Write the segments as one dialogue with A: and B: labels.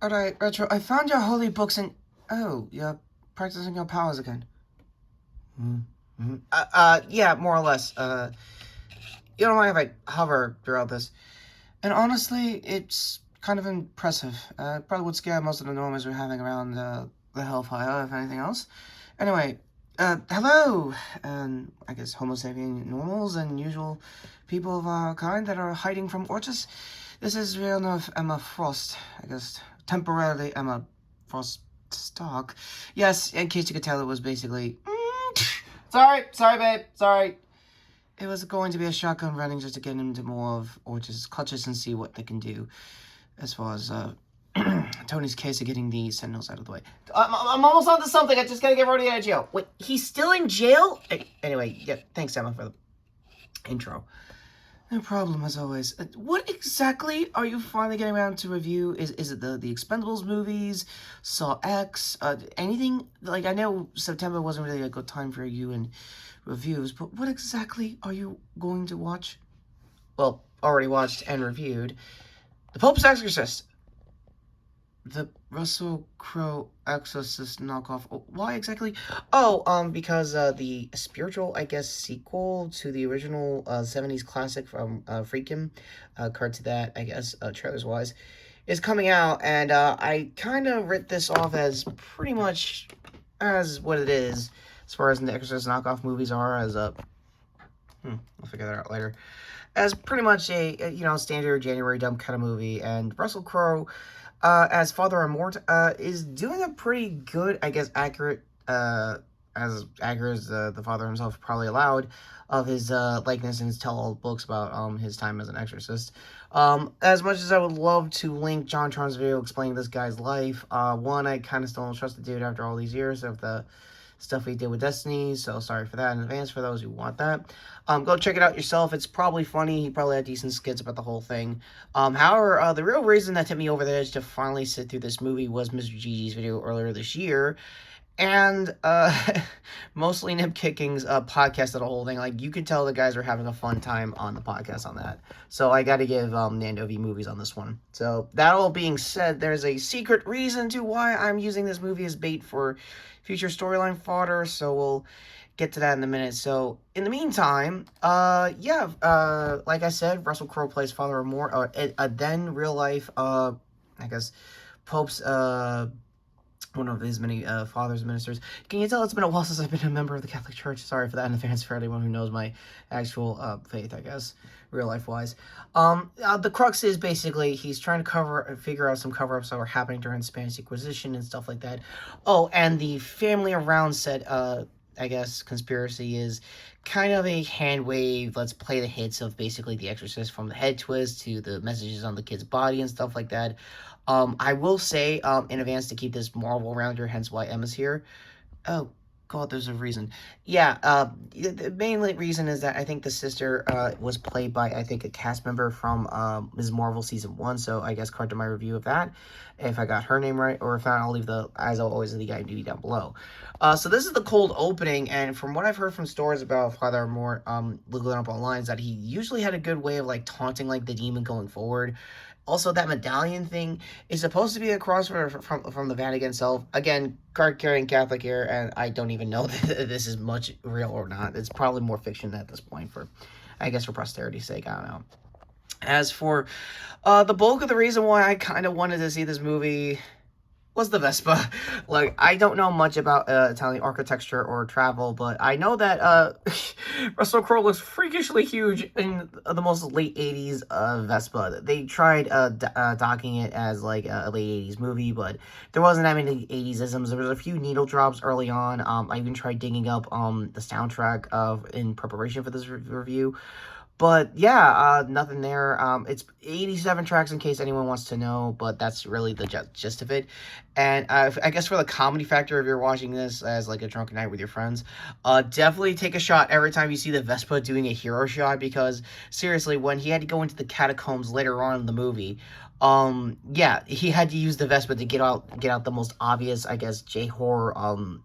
A: Alright, Retro, I found your holy books and... Oh, you're practicing your powers again. Yeah, more or less. You don't mind if I hover throughout this. And honestly, it's kind of impressive. Probably would scare most of the normies we're having around the Hellfire, if anything else. Anyway, hello! I guess Homo sapien normals and usual people of our kind that are hiding from Orchis. This is real enough Emma Frost, I guess, temporarily Emma Frost Stark. Yes, in case you could tell, it was basically... Sorry, babe, sorry. It was going to be a shotgun running just to get into more of Orchis' clutches and see what they can do as far as, Tony's case of getting the Sentinels out of the way. I'm almost on to something. I just gotta get Rhodey out of jail. Wait, he's still in jail? Anyway, yeah, thanks, Emma, for the intro. No problem, as always. What exactly are you finally getting around to review? Is it the Expendables movies? Saw X? Anything? Like, I know September wasn't really a good time for you and reviews, but what exactly are you going to watch? Well, already watched and reviewed The Pope's Exorcist. The Russell Crowe Exorcist knockoff. Why exactly? Oh, because the spiritual, I guess, sequel to the original 70s classic from Freakin', card to that, I guess, trailers-wise, is coming out, and I kind of writ this off as pretty much as what it is, as far as the Exorcist knockoff movies are, as a... I'll figure that out later. As pretty much a standard January dump kind of movie, and Russell Crowe... as Father Amort, is doing a pretty good, I guess, accurate, as accurate as the father himself probably allowed, of his likeness in his tell-all books about his time as an exorcist. As much as I would love to link John Tron's video explaining this guy's life, one, I kind of still don't trust the dude after all these years of the stuff he did with Destiny, so sorry for that in advance for those who want that. Go check it out yourself. It's probably funny. He probably had decent skits about the whole thing. However, the real reason that tipped me over the edge to finally sit through this movie was Mr. Gigi's video earlier this year, and mostly Nip Kicking's podcast of the whole thing. Like, you could tell the guys are having a fun time on the podcast on that. So I got to give Nando V movies on this one. So that all being said, there's a secret reason to why I'm using this movie as bait for future storyline fodder, so we'll get to that in a minute. So, in the meantime, like I said, Russell Crowe plays Father Amort, a then real-life, I guess, Pope's, one of his many fathers ministers. Can you tell it's been a while since I've been a member of the Catholic Church? Sorry for that in advance for anyone who knows my actual faith, I guess, real life wise. The crux is basically he's trying to figure out some cover-ups that were happening during the Spanish Inquisition and stuff like that. Oh, and the family around said, I guess, conspiracy is kind of a hand wave, let's play the hits of basically The Exorcist, from the head twist to the messages on the kid's body and stuff like that. I will say, in advance, to keep this Marvel around here, hence why Emma's here. Oh, God, there's a reason. Yeah, the main reason is that I think the sister, was played by, I think, a cast member from, Ms. Marvel Season 1, so I guess card to my review of that, if I got her name right, or if not, I'll leave as always, the IMDb down below. So this is the cold opening, and from what I've heard from stories about Father Amort, looking up online, is that he usually had a good way of, like, taunting, like, the demon going forward. Also, that medallion thing is supposed to be a crossover from the Vatican itself. Again, card-carrying Catholic here, and I don't even know that this is much real or not. It's probably more fiction at this point, for posterity's sake, I don't know. As for the bulk of the reason why I kind of wanted to see this movie was the Vespa. Like, I don't know much about Italian architecture or travel, but I know that Russell Crowe looks freakishly huge in the most late 80s Vespa. They tried docking it as like a late 80s movie, but there wasn't that many 80s-isms. There was a few needle drops early on. I even tried digging up the soundtrack in preparation for this review. But yeah, nothing there. It's 87 tracks in case anyone wants to know, but that's really the gist of it. And I guess for the comedy factor, if you're watching this as like a drunken night with your friends, definitely take a shot every time you see the Vespa doing a hero shot, because seriously, when he had to go into the catacombs later on in the movie, Yeah, he had to use the Vespa to get out the most obvious, I guess, J-horror,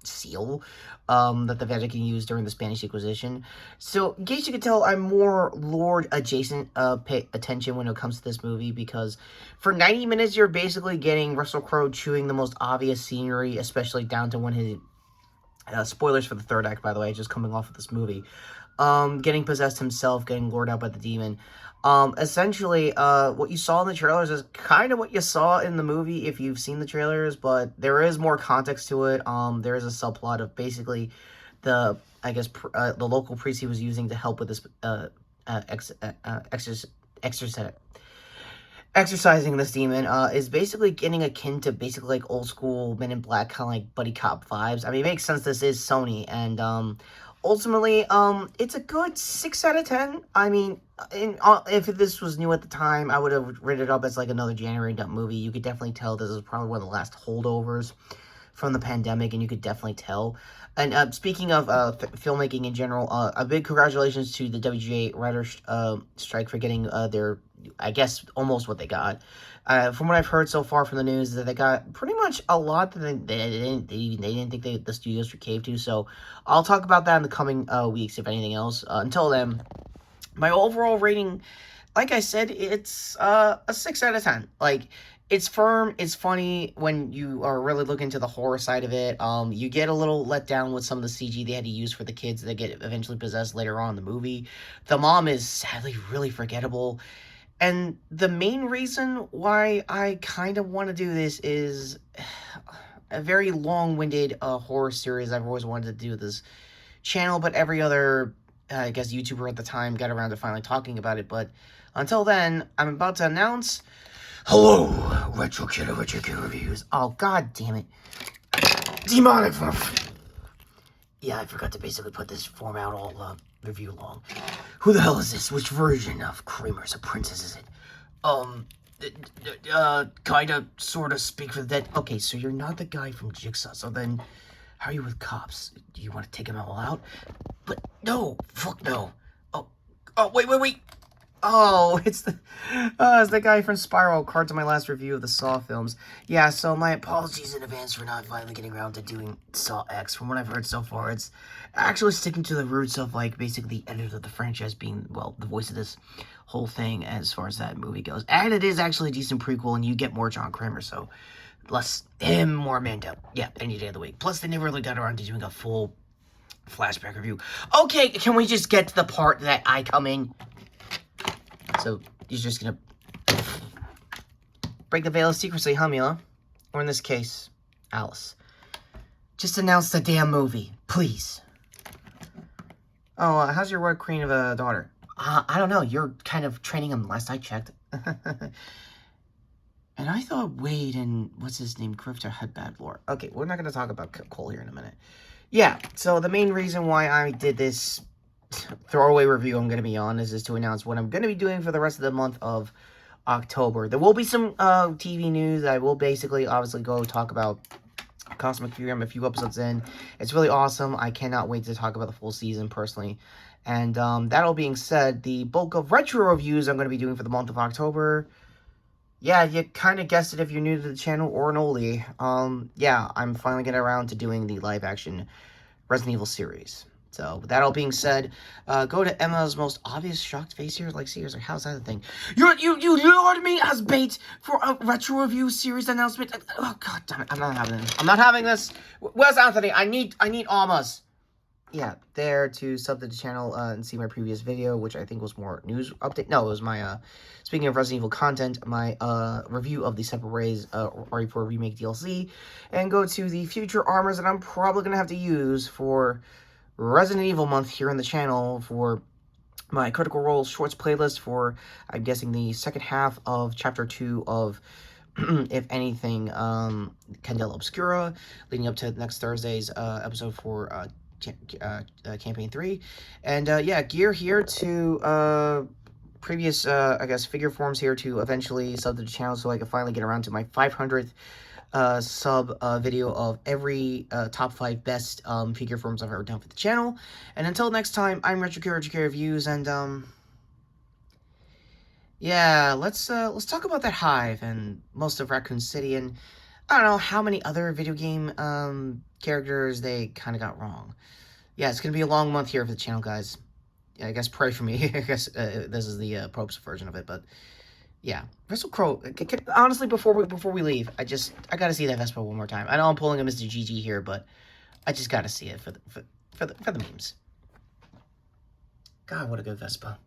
A: seal, that the Vatican used during the Spanish Inquisition. So, in case you could tell, I'm more Lord adjacent, pay attention when it comes to this movie, because for 90 minutes, you're basically getting Russell Crowe chewing the most obvious scenery, especially down to when his, spoilers for the third act, by the way, just coming off of this movie, getting possessed himself, getting lured out by the demon. Essentially, what you saw in the trailers is kind of what you saw in the movie if you've seen the trailers, but there is more context to it. There is a subplot of basically the, I guess, the local priest he was using to help with this, exercising this demon, is basically getting akin to basically like old school Men in Black, kind of like buddy cop vibes. I mean, it makes sense, this is Sony, and, ultimately, it's a good 6 out of 10. I mean, if this was new at the time, I would have rated it up as like another January dump movie. You could definitely tell this is probably one of the last holdovers from the pandemic, and you could definitely tell. And speaking of filmmaking in general, a big congratulations to the WGA writers strike for getting their, I guess, almost what they got. From what I've heard so far from the news, that they got pretty much a lot that they didn't think the studios would cave to. So I'll talk about that in the coming weeks, if anything else. Until then, my overall rating, like I said, it's a 6 out of 10. Like, it's firm, it's funny when you are really looking to the horror side of it. You get a little let down with some of the CG they had to use for the kids that get eventually possessed later on in the movie. The mom is sadly really forgettable. And the main reason why I kind of want to do this is a very long-winded horror series I've always wanted to do with this channel, but every other, I guess, YouTuber at the time got around to finally talking about it. But until then, I'm about to announce... Hello, Retro Kid Reviews. Oh, god damn it. Demonic. Yeah, I forgot to basically put this form out all review long. Who the hell is this? Which version of Kramer's Apprentice is it? Kinda, sorta, speak for the dead. Okay, so you're not the guy from Jigsaw, so then how are you with cops? Do you want to take them all out? But no, fuck no. Oh, wait. Oh, it's the guy from Spiral, card to my last review of the Saw films. Yeah, so my apologies in advance for not finally getting around to doing Saw X. From what I've heard so far, it's actually sticking to the roots of, like, basically the editor of the franchise being, well, the voice of this whole thing as far as that movie goes. And it is actually a decent prequel, and you get more John Kramer, so less him, more Mando. Yeah, any day of the week. Plus, they never really got around to doing a full flashback review. Okay, can we just get to the part that I come in? So, he's just gonna break the veil of secrecy, huh, Mila? Or in this case, Alice. Just announce the damn movie, please. Oh, how's your Red Queen of a daughter? I don't know, you're kind of training him last I checked. And I thought Wade and, what's his name, Grifter had bad lore. Okay, we're not gonna talk about Cole here in a minute. Yeah, so the main reason why I did this throwaway review, I'm going to be honest, is to announce what I'm going to be doing for the rest of the month of October. There will be some TV news. I will basically, obviously, go talk about Cosmic Fury. I'm a few episodes in. It's really awesome. I cannot wait to talk about the full season, personally. And that all being said, the bulk of retro reviews I'm going to be doing for the month of October... Yeah, you kind of guessed it if you're new to the channel or an oldie. Yeah, I'm finally getting around to doing the live-action Resident Evil series. So, with that all being said, go to Emma's most obvious shocked face here. Like, seriously, how's that a thing? You lured me as bait for a retro review series announcement. Oh, god damn it. I'm not having this. I'm not having this. Where's Anthony? I need Almas. Yeah, there to sub to the channel and see my previous video, which I think was more news update. No, it was my, speaking of Resident Evil content, my review of the Separate Rays RE4 Remake DLC. And go to the future armors that I'm probably going to have to use for Resident Evil month here on the channel for my Critical Role Shorts playlist for, I'm guessing, the second half of Chapter 2 of, if anything, Candela Obscura, leading up to next Thursday's episode for Campaign 3. And, yeah, gear here to previous, I guess, figure forms here to eventually sub to the channel so I can finally get around to my 500th sub video of every top 5 best figure forms I've ever done for the channel. And until next time, I'm Retro Kid Reviews, and Yeah, let's talk about that hive and most of Raccoon City, and I don't know how many other video game characters they kind of got wrong. Yeah, it's gonna be a long month here for the channel, guys. Yeah, I guess pray for me. I guess this is the Pope's version of it, but yeah, Russell Crowe. Honestly, before we leave, I gotta see that Vespa one more time. I know I'm pulling a Mr. GG here, but I just gotta see it for the memes. God, what a good Vespa.